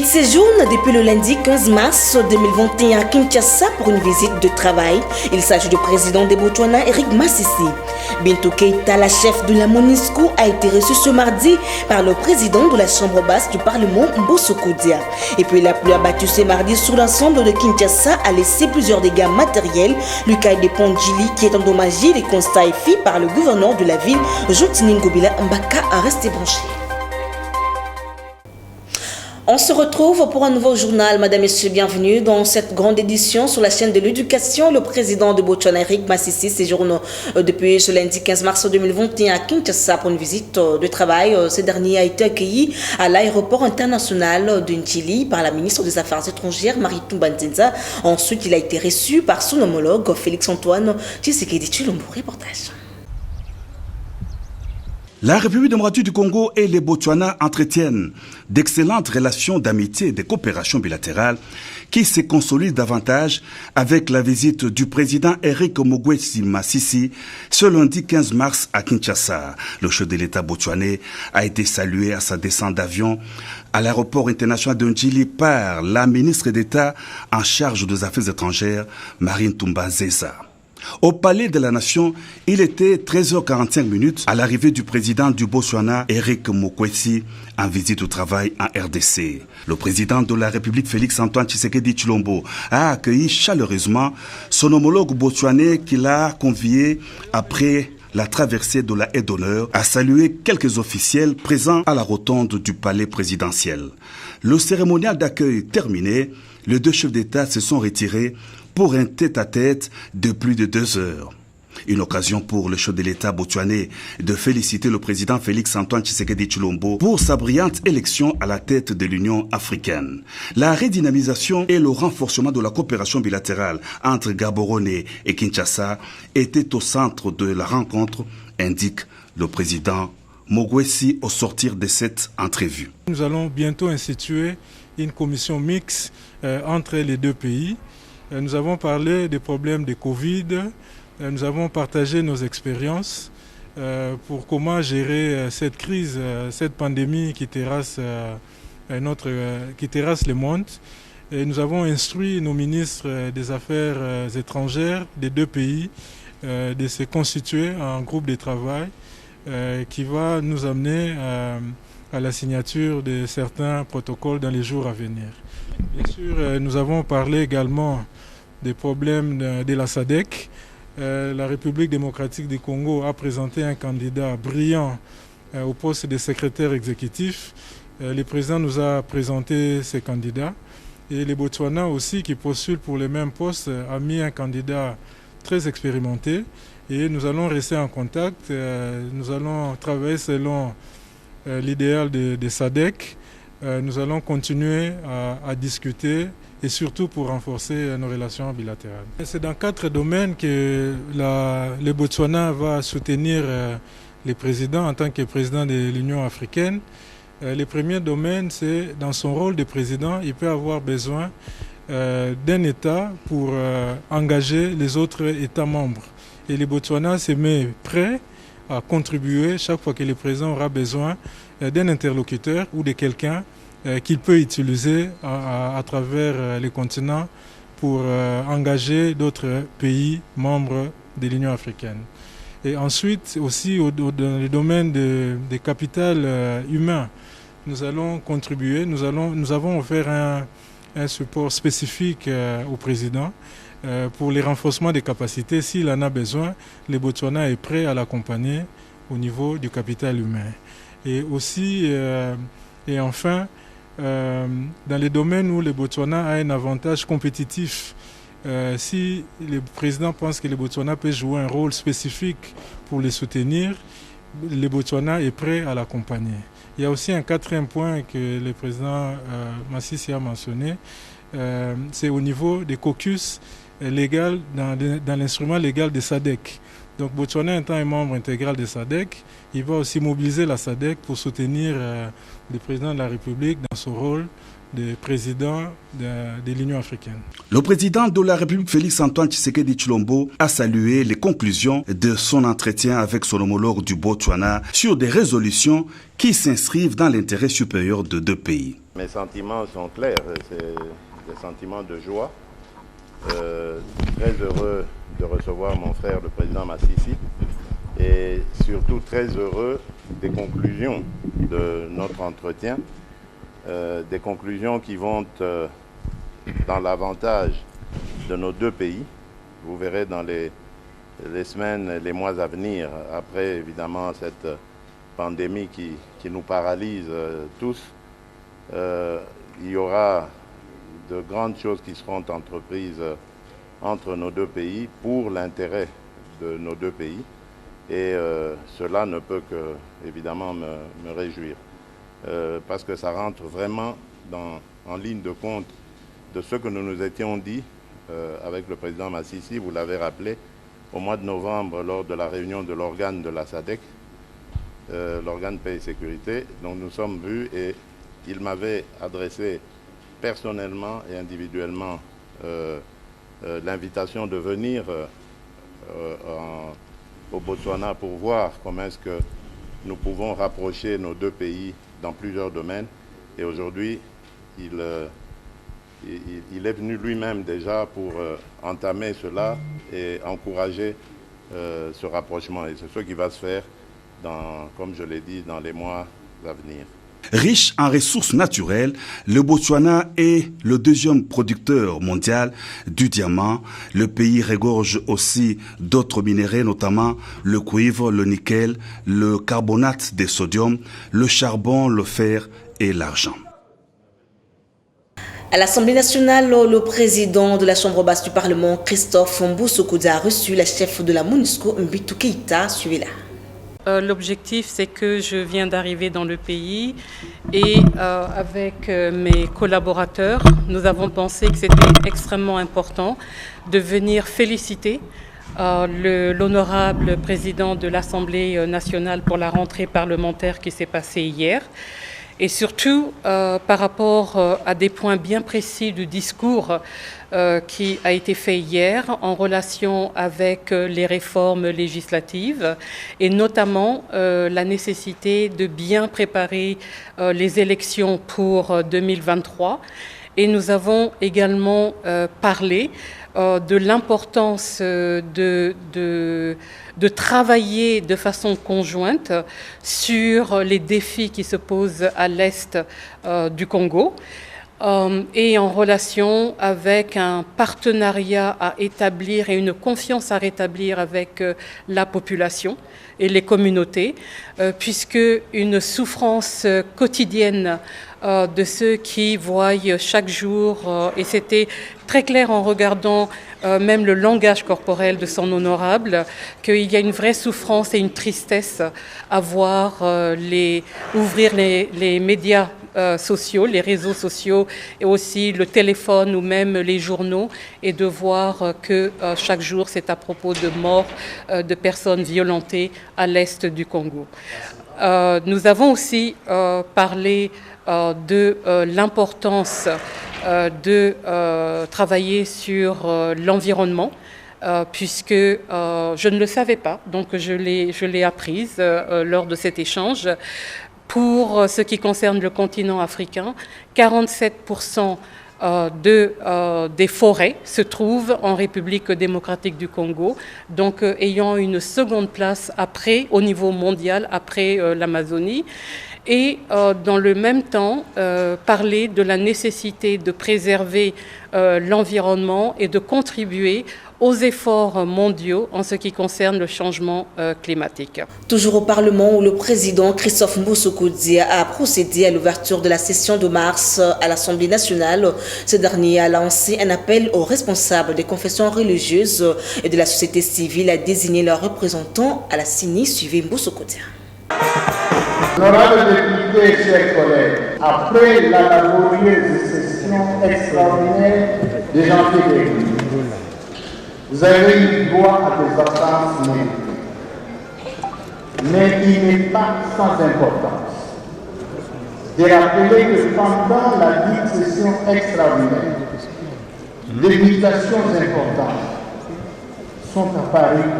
séjourne depuis le lundi 15 mars 2021 à Kinshasa pour une visite de travail. Il s'agit du président des Botswana, Eric Masisi. Bintou Keïta, la chef de la MONUSCO, a été reçue ce mardi par le président de la chambre basse du Parlement, Mbosso Koudia. Et puis la pluie abattue ce mardi sur l'ensemble de Kinshasa a laissé plusieurs dégâts matériels. Le cas de Pondjili qui est endommagé, les constats est fait par le gouverneur de la ville, Jotini Ngobila Mbaka, a resté branché. On se retrouve pour un nouveau journal. Madame, Messieurs, bienvenue dans cette grande édition sur la chaîne de l'éducation. Le président de Botswana, Eric Masisi, séjourne depuis ce lundi 15 mars 2021 à Kinshasa pour une visite de travail. Ce dernier a été accueilli à l'aéroport international de Ndjili par la ministre des Affaires étrangères, Marie Tumbanzinza. Ensuite, il a été reçu par son homologue, Félix-Antoine Tshisekedi Tshilombo. Reportage. La République démocratique du Congo et les Botswana entretiennent d'excellentes relations d'amitié et de coopération bilatérale qui se consolident davantage avec la visite du président Eric Mogwesi Masisi ce lundi 15 mars à Kinshasa. Le chef de l'État botswanais a été salué à sa descente d'avion à l'aéroport international de Ndjili par la ministre d'État en charge des Affaires étrangères, Marine Tumbanzinza. Au Palais de la Nation, il était 13h45 à l'arrivée du président du Botswana, Eric Mokwesi, en visite au travail en RDC. Le président de la République, Félix-Antoine Tshisekedi Tshilombo, a accueilli chaleureusement son homologue botswanais qui l'a convié après la traversée de la haie d'honneur, a salué quelques officiels présents à la rotonde du palais présidentiel. Le cérémonial d'accueil terminé, les deux chefs d'État se sont retirés pour un tête-à-tête de plus de 2 heures. Une occasion pour le chef de l'État botswanais de féliciter le président Félix-Antoine Tshisekedi Tshilombo pour sa brillante élection à la tête de l'Union africaine. La redynamisation et le renforcement de la coopération bilatérale entre Gaborone et Kinshasa étaient au centre de la rencontre, indique le président Mogwesi au sortir de cette entrevue. Nous allons bientôt instituer une commission mixte entre les deux pays. Nous avons parlé des problèmes de Covid, nous avons partagé nos expériences pour comment gérer cette crise, cette pandémie qui terrasse le monde. Et nous avons instruit nos ministres des Affaires étrangères des deux pays de se constituer en groupe de travail qui va nous amener à la signature de certains protocoles dans les jours à venir. Bien sûr, nous avons parlé également des problèmes de la SADC. La République démocratique du Congo a présenté un candidat brillant au poste de secrétaire exécutif. Le président nous a présenté ces candidats. Et les Botswana aussi, qui postulent pour le même poste, a mis un candidat très expérimenté. Et nous allons rester en contact. Nous allons travailler selon l'idéal de SADC. Nous allons continuer à discuter et surtout pour renforcer nos relations bilatérales. C'est dans 4 domaines que le Botswana va soutenir le président en tant que président de l'Union africaine. Le premier domaine, c'est dans son rôle de président, il peut avoir besoin d'un État pour engager les autres États membres. Et le Botswana se met prêt à contribuer chaque fois que le président aura besoin d'un interlocuteur ou de quelqu'un qu'il peut utiliser à travers les continents pour engager d'autres pays membres de l'Union africaine. Et ensuite, aussi dans le domaine des capital humain, nous allons contribuer, nous avons offert un support spécifique au président pour les renforcements des capacités. S'il en a besoin, le Botswana est prêt à l'accompagner au niveau du capital humain. Et aussi, et enfin, dans les domaines où le Botswana a un avantage compétitif, si le président pense que le Botswana peut jouer un rôle spécifique pour les soutenir, le Botswana est prêt à l'accompagner. Il y a aussi un 4e point que le président Masisi a mentionné, c'est au niveau des caucus légal dans l'instrument légal de SADC Donc Botswana étant un membre intégral de SADC, il va aussi mobiliser la SADC pour soutenir le président de la République dans son rôle de président de l'Union africaine. Le président de la République, Félix-Antoine Tshisekedi Tshilombo, a salué les conclusions de son entretien avec son homologue du Botswana sur des résolutions qui s'inscrivent dans l'intérêt supérieur de deux pays. Mes sentiments sont clairs, c'est des sentiments de joie. Très heureux de recevoir mon frère, le président Masisi, et surtout très heureux des conclusions de notre entretien. Des conclusions qui vont dans l'avantage de nos deux pays. Vous verrez dans les semaines, les mois à venir, après évidemment cette pandémie qui nous paralyse tous, il y aura de grandes choses qui seront entreprises entre nos deux pays pour l'intérêt de nos deux pays. Et cela ne peut que évidemment me réjouir. Parce que ça rentre vraiment en ligne de compte de ce que nous nous étions dit avec le président Masisi, vous l'avez rappelé, au mois de novembre lors de la réunion de l'organe de la SADC, l'organe paix et sécurité. Donc nous sommes vus et il m'avait adressé personnellement et individuellement l'invitation de venir au Botswana pour voir comment est-ce que nous pouvons rapprocher nos deux pays dans plusieurs domaines. Et aujourd'hui, il est venu lui-même déjà pour entamer cela et encourager ce rapprochement. Et c'est ce qui va se faire, comme je l'ai dit, dans les mois à venir. Riche en ressources naturelles, le Botswana est le deuxième producteur mondial du diamant. Le pays regorge aussi d'autres minéraux, notamment le cuivre, le nickel, le carbonate de sodium, le charbon, le fer et l'argent. À l'Assemblée nationale, le président de la Chambre basse du Parlement, Christophe Mboussoukoudza, a reçu la chef de la MONUSCO, Bintou Keïta. Suivez-la. L'objectif, c'est que je viens d'arriver dans le pays et avec mes collaborateurs, nous avons pensé que c'était extrêmement important de venir féliciter l'honorable président de l'Assemblée nationale pour la rentrée parlementaire qui s'est passée hier. Et surtout, par rapport à des points bien précis du discours qui a été fait hier en relation avec les réformes législatives et notamment la nécessité de bien préparer les élections pour 2023. Et nous avons également parlé de l'importance de travailler de façon conjointe sur les défis qui se posent à l'est du Congo et en relation avec un partenariat à établir et une confiance à rétablir avec la population et les communautés, puisque une souffrance quotidienne de ceux qui voient chaque jour, et c'était très clair en regardant même le langage corporel de son honorable, qu'il y a une vraie souffrance et une tristesse à voir ouvrir les médias sociaux, les réseaux sociaux et aussi le téléphone ou même les journaux et de voir que chaque jour c'est à propos de morts de personnes violentées à l'est du Congo. Nous avons aussi parlé de l'importance de travailler sur l'environnement, puisque je ne le savais pas, donc je l'ai apprise lors de cet échange. Pour ce qui concerne le continent africain, 47% des forêts se trouvent en République démocratique du Congo, donc ayant une seconde place au niveau mondial après l'Amazonie. Et dans le même temps, parler de la nécessité de préserver l'environnement et de contribuer aux efforts mondiaux en ce qui concerne le changement climatique. Toujours au Parlement, où le président Christophe Mboussoukoudza a procédé à l'ouverture de la session de mars à l'Assemblée nationale. Ce dernier a lancé un appel aux responsables des confessions religieuses et de la société civile à désigner leurs représentants à la CENI. Suivez Mboussoukoudza. Honorables députés, chers collègues, après la laborieuse session extraordinaire de janvier dernier, vous avez eu droit à des vacances méritées. mais il n'est pas sans importance de rappeler que pendant la dite session extraordinaire, des mutations importantes sont apparues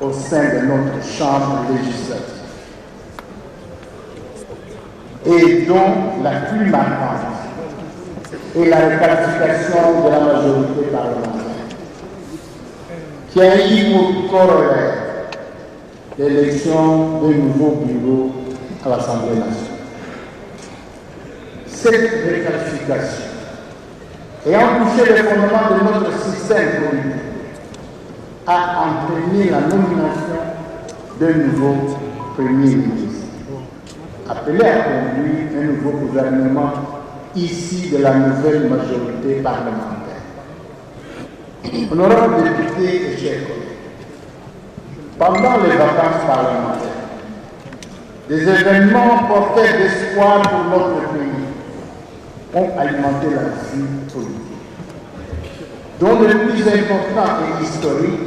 au sein de notre chambre législative et dont la plus marquante est la requalification de la majorité parlementaire qui a eu pour corollaire l'élection d'un nouveau bureau à l'Assemblée nationale. Cette requalification ayant touché les fondements de notre système politique a entraîné la nomination d'un nouveau Premier ministre, appelé à conduire un nouveau gouvernement issu de la nouvelle majorité parlementaire. Honorables députés et chers collègues, pendant les vacances parlementaires, des événements porteurs d'espoir pour notre pays ont alimenté la vie politique, dont le plus important et historique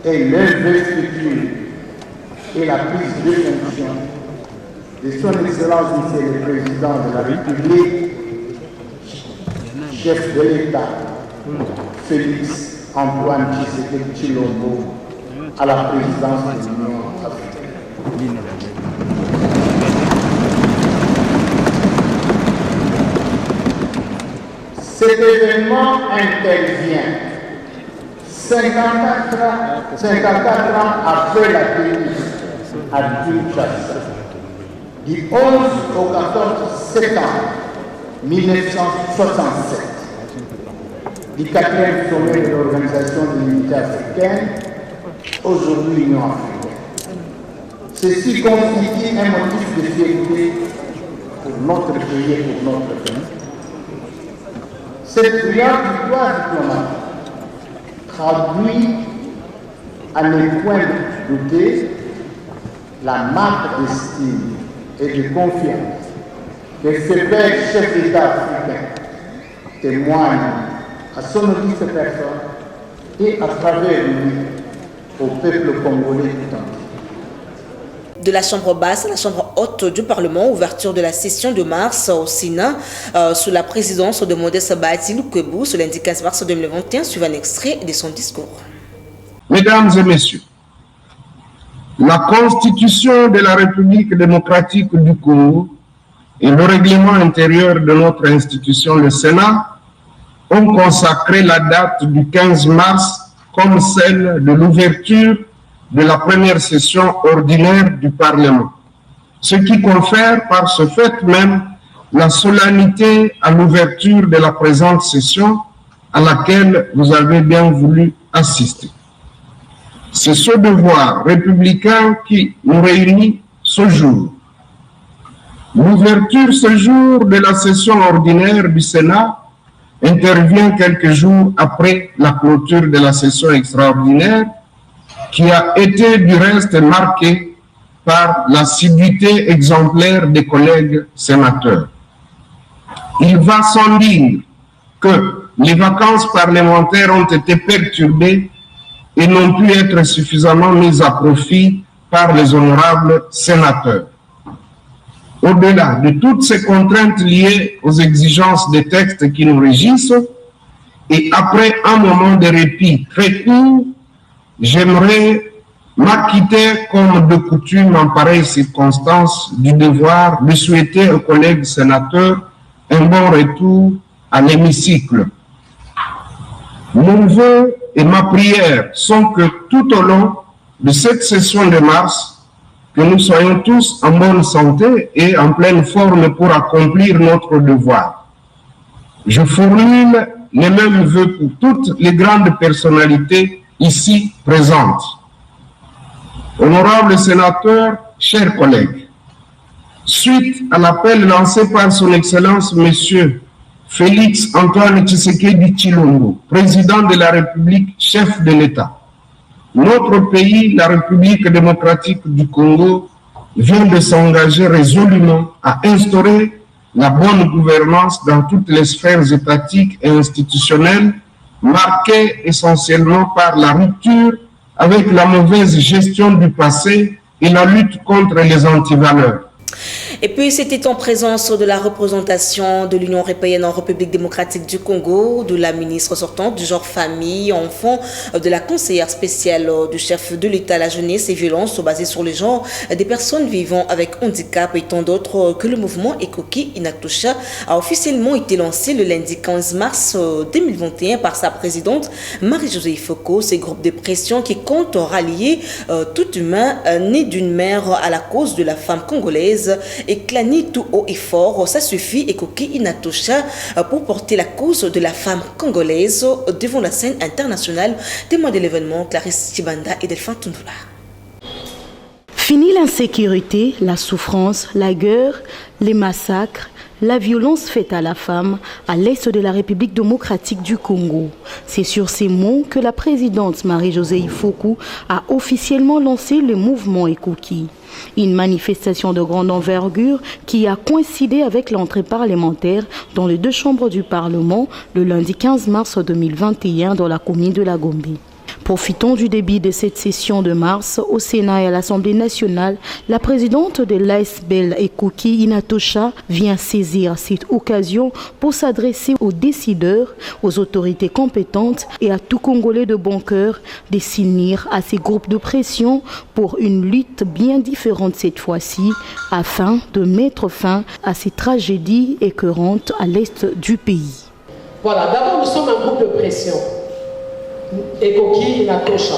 est l'investiture et la prise de fonction de son Excellence Monsieur le Président de la République, chef de l'État, Félix Antoine Tshisekedi Tshilombo, à la présidence de l'Union africaine. Cet événement intervient 54 ans après la tenue à Kinshasa, du 11 au 14 septembre 1967, du 4e sommet de l'Organisation de l'Unité africaine, aujourd'hui l'Union africaine. Ceci constitue un motif de fierté pour notre pays et pour notre pays. Cette brillante victoire diplomatique traduit à ne point douter la marque d'estime et de confiance que ce père chef d'État africain témoigne à son auguste personne et à travers lui au peuple congolais tout entier. De la chambre basse à la chambre haute du Parlement, ouverture de la session de mars au Sénat sous la présidence de Modeste Bahati Lukwebo ce lundi 15 mars 2021, suivant un extrait de son discours. Mesdames et messieurs, la Constitution de la République démocratique du Congo et le règlement intérieur de notre institution, le Sénat, ont consacré la date du 15 mars comme celle de l'ouverture de la première session ordinaire du Parlement, ce qui confère par ce fait même la solennité à l'ouverture de la présente session à laquelle vous avez bien voulu assister. C'est ce devoir républicain qui nous réunit ce jour. L'ouverture ce jour de la session ordinaire du Sénat intervient quelques jours après la clôture de la session extraordinaire qui a été du reste marquée par l'assiduité exemplaire des collègues sénateurs. Il va sans dire que les vacances parlementaires ont été perturbées et n'ont pu être suffisamment mises à profit par les honorables sénateurs. Au-delà de toutes ces contraintes liées aux exigences des textes qui nous régissent, et après un moment de répit très court, j'aimerais m'acquitter comme de coutume en pareille circonstance du devoir de souhaiter aux collègues sénateurs un bon retour à l'hémicycle. Mon vœu et ma prière sont que tout au long de cette session de mars, que nous soyons tous en bonne santé et en pleine forme pour accomplir notre devoir. Je formule les mêmes vœux pour toutes les grandes personnalités ici présentes. Honorables sénateurs, chers collègues, suite à l'appel lancé par son Excellence Monsieur Félix Antoine Tshisekedi Tshilombo, président de la République, chef de l'État, notre pays, la République démocratique du Congo, vient de s'engager résolument à instaurer la bonne gouvernance dans toutes les sphères étatiques et institutionnelles, marquées essentiellement par la rupture avec la mauvaise gestion du passé et la lutte contre les antivaleurs. Et puis, c'était en présence de la représentation de l'Union européenne en République démocratique du Congo, de la ministre sortante du genre famille, enfants, de la conseillère spéciale du chef de l'État à la jeunesse et violences basées sur le genre des personnes vivant avec handicap et tant d'autres que le mouvement Ekoki Inatosha a officiellement été lancé le lundi 15 mars 2021 par sa présidente Marie-Josée Foko. Ce groupe de pression qui compte rallier tout humain né d'une mère à la cause de la femme congolaise et clani tout haut et fort, ça suffit Ekoki Inatosha pour porter la cause de la femme congolaise devant la scène internationale. Témoin de l'événement, Clarisse Chibanda et Delphine Tundula. Fini l'insécurité, la souffrance, la guerre, les massacres, la violence faite à la femme à l'est de la République démocratique du Congo. C'est sur ces mots que la présidente Marie-Josée Ifoku a officiellement lancé le mouvement Ekoki. Une manifestation de grande envergure qui a coïncidé avec l'entrée parlementaire dans les deux chambres du Parlement le lundi 15 mars 2021 dans la commune de la Gombe. Profitant du début de cette session de mars au Sénat et à l'Assemblée nationale, la présidente de l'ASBEL Ekoki Inatosha vient saisir cette occasion pour s'adresser aux décideurs, aux autorités compétentes et à tout Congolais de bon cœur de s'unir à ces groupes de pression pour une lutte bien différente cette fois-ci, afin de mettre fin à ces tragédies écœurantes à l'est du pays. Voilà, d'abord nous sommes un groupe de pression. Ekoki Inatosha.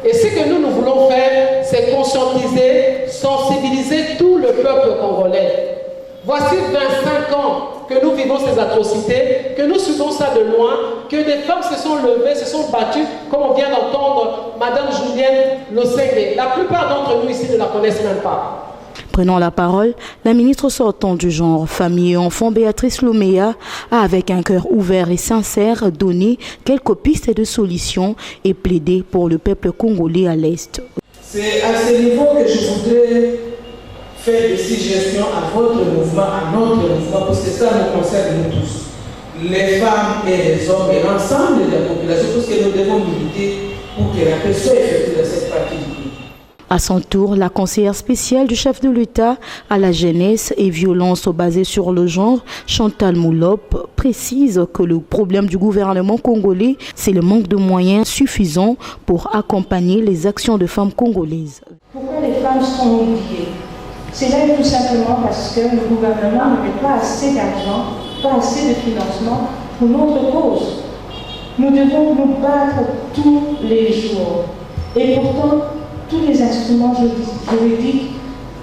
Et ce que nous voulons faire, c'est conscientiser, sensibiliser tout le peuple congolais. Voici 25 ans que nous vivons ces atrocités, que nous suivons ça de loin, que des femmes se sont levées, se sont battues, comme on vient d'entendre Madame Julienne Losenge. La plupart d'entre nous ici ne la connaissent même pas. Prenant la parole, la ministre sortante du genre famille et enfants, Béatrice Lomea, a avec un cœur ouvert et sincère donné quelques pistes de solutions et plaidé pour le peuple congolais à l'Est. C'est à ce niveau que je voudrais faire des suggestions à votre mouvement, à notre mouvement, parce que ça nous concerne nous tous, les femmes et les hommes et l'ensemble de la population, parce que nous devons militer pour que la paix soit effective dans cette partie du pays. À son tour, la conseillère spéciale du chef de l'État à la jeunesse et violences basées sur le genre, Chantal Moulop, précise que le problème du gouvernement congolais, c'est le manque de moyens suffisants pour accompagner les actions de femmes congolaises. Pourquoi les femmes sont oubliées? C'est là tout simplement parce que le gouvernement ne met pas assez d'argent, pas assez de financement pour notre cause. Nous devons nous battre tous les jours. Et pourtant, tous les instruments juridiques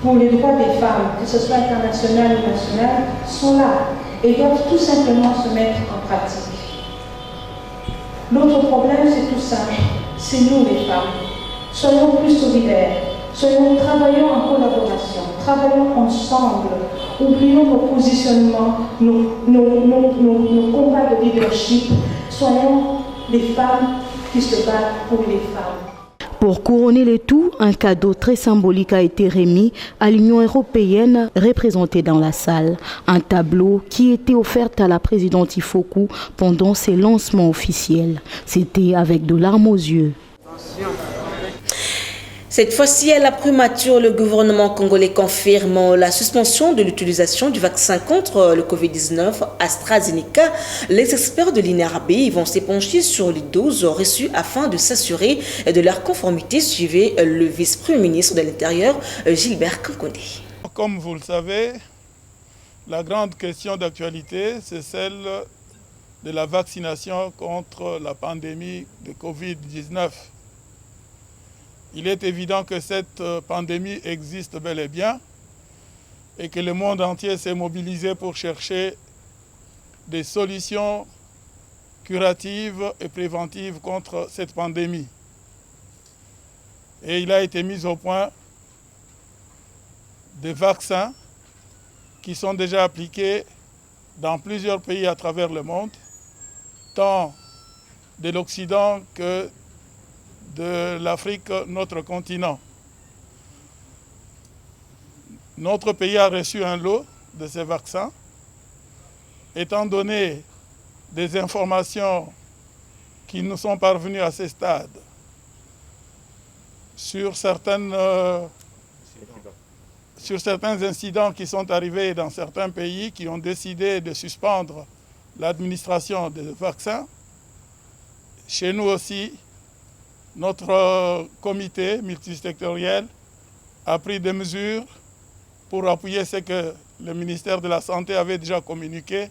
pour les droits des femmes, que ce soit international ou national, sont là et doivent tout simplement se mettre en pratique. Notre problème, c'est tout simple. C'est nous les femmes. Soyons plus solidaires. Travaillons en collaboration. Travaillons ensemble. Oublions nos positionnements, nos combats de leadership. Soyons les femmes qui se battent pour les femmes. Pour couronner le tout, un cadeau très symbolique a été remis à l'Union européenne représentée dans la salle. Un tableau qui était offert à la présidente Ifoku pendant ses lancements officiels. C'était avec de larmes aux yeux. Cette fois-ci, à la primature, le gouvernement congolais confirme la suspension de l'utilisation du vaccin contre le Covid-19 AstraZeneca. Les experts de l'INRB vont s'épancher sur les doses reçues afin de s'assurer de leur conformité, suivait le vice-premier ministre de l'Intérieur, Gilbert Kankondé. Comme vous le savez, la grande question d'actualité, c'est celle de la vaccination contre la pandémie de Covid-19. Il est évident que cette pandémie existe bel et bien et que le monde entier s'est mobilisé pour chercher des solutions curatives et préventives contre cette pandémie. Et il a été mis au point des vaccins qui sont déjà appliqués dans plusieurs pays à travers le monde, tant de l'Occident que de l'Afrique, notre continent. Notre pays a reçu un lot de ces vaccins. Étant donné des informations qui nous sont parvenues à ce stade sur certaines sur certains incidents qui sont arrivés dans certains pays qui ont décidé de suspendre l'administration des vaccins. Chez nous aussi, notre comité multisectoriel a pris des mesures pour appuyer ce que le ministère de la Santé avait déjà communiqué,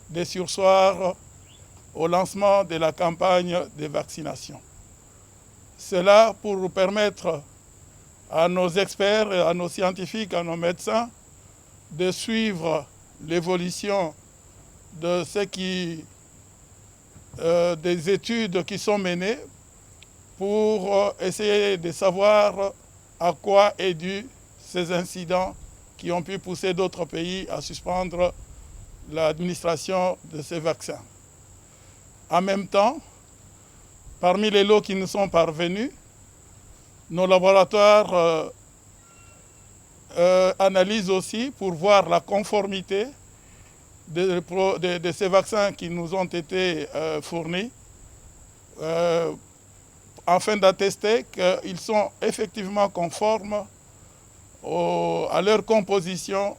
de surseoir au lancement de la campagne de vaccination. Cela pour permettre à nos experts, à nos scientifiques, à nos médecins de suivre l'évolution de des études qui sont menées pour essayer de savoir à quoi est dû ces incidents qui ont pu pousser d'autres pays à suspendre l'administration de ces vaccins. En même temps, parmi les lots qui nous sont parvenus, nos laboratoires analysent aussi pour voir la conformité de ces vaccins qui nous ont été fournis, afin d'attester qu'ils sont effectivement conformes à leur composition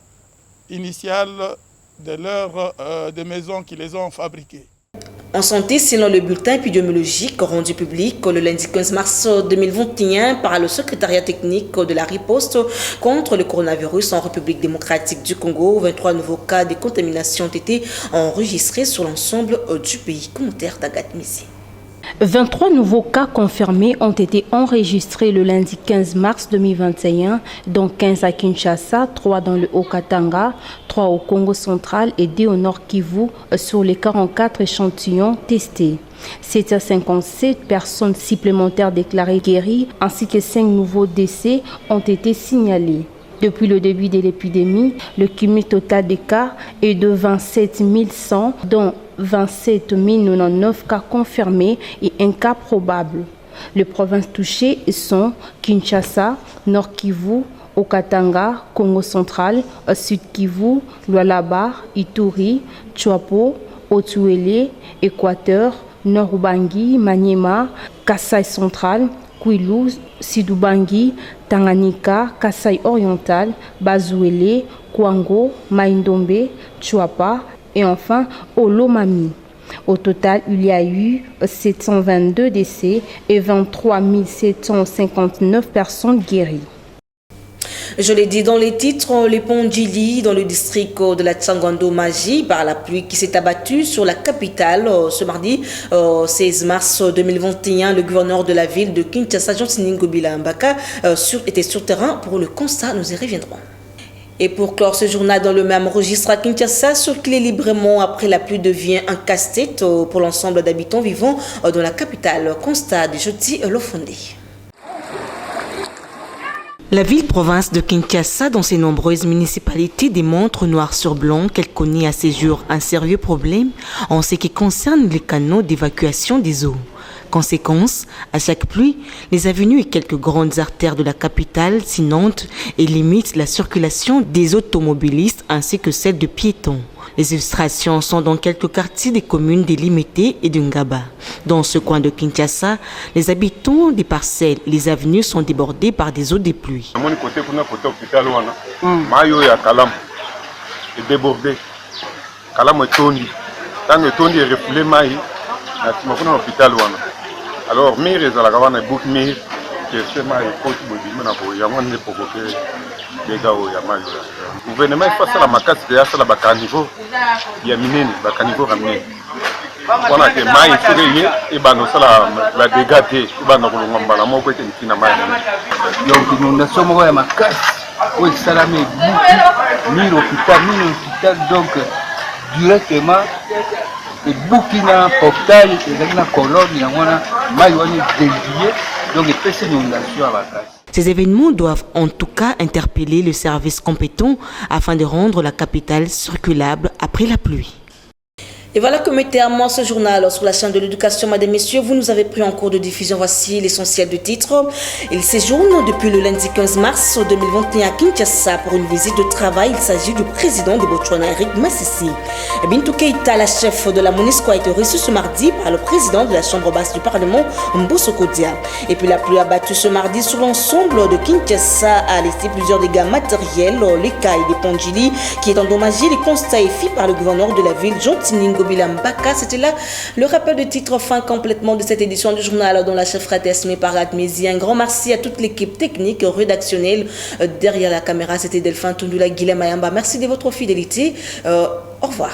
initiale des maisons qui les ont fabriquées. En santé, selon le bulletin épidémiologique rendu public le lundi 15 mars 2021 par le secrétariat technique de la riposte contre le coronavirus en République démocratique du Congo, 23 nouveaux cas de contamination ont été enregistrés sur l'ensemble du pays. Commentaire d'Agathe Missy. 23 nouveaux cas confirmés ont été enregistrés le lundi 15 mars 2021, dont 15 à Kinshasa, 3 dans le Haut-Katanga, 3 au Congo central et 2 au Nord Kivu sur les 44 échantillons testés. 757 personnes supplémentaires déclarées guéries ainsi que 5 nouveaux décès ont été signalés. Depuis le début de l'épidémie, le cumul total des cas est de 27 100, dont 27 099 cas confirmés et un cas probable. Les provinces touchées sont Kinshasa, Nord Kivu, Haut-Katanga, Congo central, Sud Kivu, Lualaba, Ituri, Chopo, Otuele, Équateur, Nord-Ubangi, Maniema, Kasaï central, Kwilu, Sud-Ubangi, Tanganyika, Kasaï oriental, Bazuele, Kwango, Maindombe, Chuapa et enfin Olomami. Au total, il y a eu 722 décès et 23 759 personnes guéries. Je l'ai dit dans les titres, les ponts Djili dans le district de la Tchangando Maji par la pluie qui s'est abattue sur la capitale ce mardi 16 mars 2021. Le gouverneur de la ville de Kinshasa, Jean-Sini Ngobila Mbaka, était sur terrain pour le constat. Nous y reviendrons. Et pour clore ce journal dans le même registre à Kinshasa, circuler librement après la pluie devient un casse-tête pour l'ensemble d'habitants vivant dans la capitale. Constat de Joti Lofondé. La ville-province de Kinshasa, dans ses nombreuses municipalités, démontre noir sur blanc qu'elle connaît à ces jours un sérieux problème en ce qui concerne les canaux d'évacuation des eaux. Conséquence, à chaque pluie, les avenues et quelques grandes artères de la capitale s'inondent et limitent la circulation des automobilistes ainsi que celle de piétons. Les illustrations sont dans quelques quartiers des communes de Limité et de Ngaba. Dans ce coin de Kinshasa, les habitants des parcelles, les avenues sont débordées par des eaux de pluie. Alors, mir est à la gavane bout mir, qui est seulement et côté de na bo ya ngone provoquer des gars au yamal. Le gouvernement face à la macasse de la bacanivo, il y a minene, bacanivo ramené. On a que maïs surveillé et bano la dégâté, bano ngamba la mo ko tin na mai. Donc inondation mo ya macasse, oui salamé mir hôpital donc directement et Burkina portail et la colonne il y a dévié donc il inondation à la. Ces événements doivent en tout cas interpeller le service compétent afin de rendre la capitale circulable après la pluie. Et voilà que met terme à ce journal sur la chaîne de l'éducation, mesdames et messieurs. Vous nous avez pris en cours de diffusion. Voici l'essentiel du titre. Il séjourne depuis le lundi 15 mars 2021 à Kinshasa pour une visite de travail. Il s'agit du président de Botswana, Eric Masisi. Bintou Keïta, la chef de la MONUSCO, a été reçue ce mardi par le président de la Chambre basse du Parlement, Mbosso Kodia. Et puis la pluie a battu ce mardi sur l'ensemble de Kinshasa, a laissé plusieurs dégâts matériels. L'écaille des Pondjili qui est endommagé. Les constats est fait par le gouverneur de la ville, Jontiningo Bilambaka. C'était là le rappel de titre fin complètement de cette édition du journal dont la chef Esmé Parat Mézi. Un grand merci à toute l'équipe technique, rédactionnelle. Derrière la caméra, c'était Delphin Tundula Guilhem Ayamba. Merci de votre fidélité. Au revoir.